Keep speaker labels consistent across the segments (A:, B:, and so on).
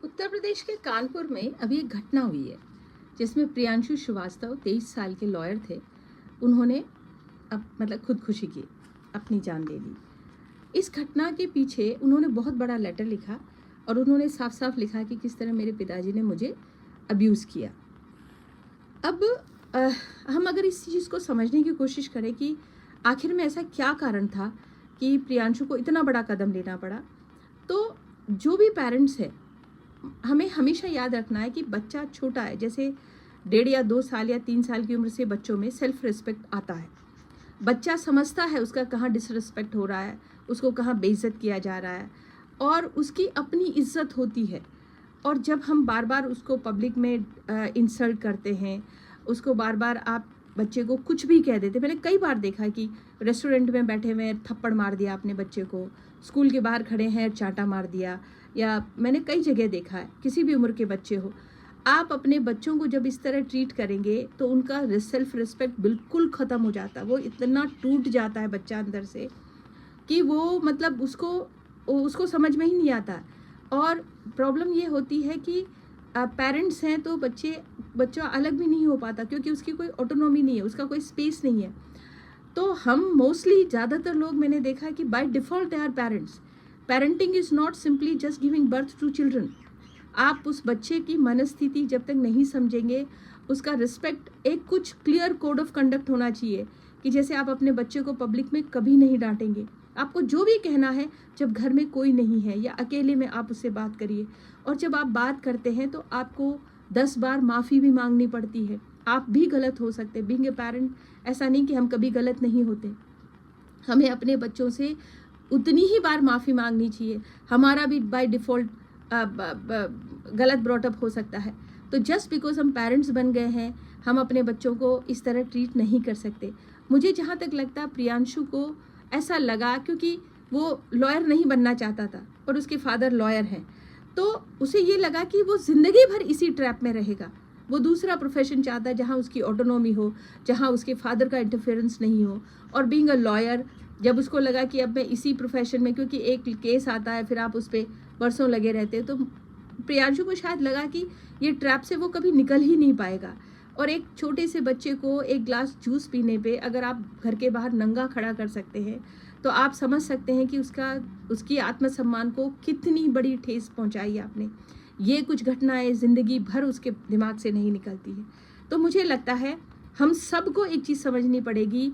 A: उत्तर प्रदेश के कानपुर में अभी एक घटना हुई है जिसमें प्रियांशु श्रीवास्तव 23 साल के लॉयर थे। उन्होंने खुदकुशी की, अपनी जान ले ली। इस घटना के पीछे उन्होंने बहुत बड़ा लेटर लिखा और उन्होंने साफ साफ लिखा कि किस तरह मेरे पिताजी ने मुझे अब्यूज़ किया। अब हम अगर इस चीज़ को समझने की कोशिश करें कि आखिर में ऐसा क्या कारण था कि प्रियांशु को इतना बड़ा कदम लेना पड़ा, तो जो भी पेरेंट्स है हमें हमेशा याद रखना है कि बच्चा छोटा है, जैसे 1.5 या 2 साल या 3 साल की उम्र से बच्चों में सेल्फ रिस्पेक्ट आता है। बच्चा समझता है उसका कहाँ डिसरिस्पेक्ट हो रहा है, उसको कहाँ बेइज्जत किया जा रहा है और उसकी अपनी इज्जत होती है। और जब हम बार बार उसको पब्लिक में इंसल्ट करते हैं, उसको बार बार आप बच्चे को कुछ भी कह देते। मैंने कई बार देखा कि रेस्टोरेंट में बैठे हुए थप्पड़ मार दिया अपने बच्चे को, स्कूल के बाहर खड़े हैं चांटा मार दिया, या मैंने कई जगह देखा है। किसी भी उम्र के बच्चे हो, आप अपने बच्चों को जब इस तरह ट्रीट करेंगे तो उनका सेल्फ रिस्पेक्ट बिल्कुल ख़त्म हो जाता है। वो इतना टूट जाता है बच्चा अंदर से कि वो उसको समझ में ही नहीं आता। और प्रॉब्लम ये होती है कि पेरेंट्स हैं तो बच्चा अलग भी नहीं हो पाता, क्योंकि उसकी कोई ऑटोनॉमी नहीं है, उसका कोई स्पेस नहीं है। तो हम मोस्टली ज़्यादातर लोग मैंने देखा है कि by default they are parents. Parenting is not simply just giving birth to children. आप उस बच्चे की मनस्थिति जब तक नहीं समझेंगे, उसका रिस्पेक्ट, एक कुछ क्लियर कोड ऑफ कंडक्ट होना चाहिए कि जैसे आप अपने बच्चे को पब्लिक में कभी नहीं डांटेंगे। आपको जो भी कहना है जब घर में कोई नहीं है या अकेले में आप उससे बात करिए, और जब आप बात करते हैं तो आपको 10 बार माफ़ी भी मांगनी पड़ती है। आप भी गलत हो सकते हैं। बीइंग ए पेरेंट, ऐसा नहीं कि हम कभी गलत नहीं होते। हमें अपने बच्चों से उतनी ही बार माफ़ी मांगनी चाहिए। हमारा भी बाय डिफ़ॉल्ट गलत ब्रॉटअप हो सकता है। तो जस्ट बिकॉज हम पेरेंट्स बन गए हैं, हम अपने बच्चों को इस तरह ट्रीट नहीं कर सकते। मुझे जहाँ तक लगता है प्रियांशु को ऐसा लगा, क्योंकि वो लॉयर नहीं बनना चाहता था और उसके फादर लॉयर हैं, तो उसे ये लगा कि वो ज़िंदगी भर इसी ट्रैप में रहेगा। वो दूसरा प्रोफेशन चाहता है जहाँ उसकी ऑटोनॉमी हो, जहाँ उसके फादर का इंटरफेरेंस नहीं हो। और बीइंग अ लॉयर, जब उसको लगा कि अब मैं इसी प्रोफेशन में, क्योंकि एक केस आता है फिर आप उस पर बरसों लगे रहते हैं, तो प्रियांशु को शायद लगा कि ये ट्रैप से वो कभी निकल ही नहीं पाएगा। और एक छोटे से बच्चे को एक ग्लास जूस पीने पे अगर आप घर के बाहर नंगा खड़ा कर सकते हैं, तो आप समझ सकते हैं कि उसकी आत्मसम्मान को कितनी बड़ी ठेस पहुंचाई आपने। ये कुछ घटनाएं ज़िंदगी भर उसके दिमाग से नहीं निकलती है। तो मुझे लगता है हम सबको एक चीज़ समझनी पड़ेगी,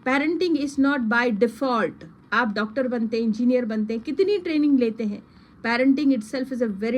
A: parenting is not by default. आप डॉक्टर बनते हैं, इंजीनियर बनते हैं, कितनी ट्रेनिंग लेते हैं, parenting itself is a very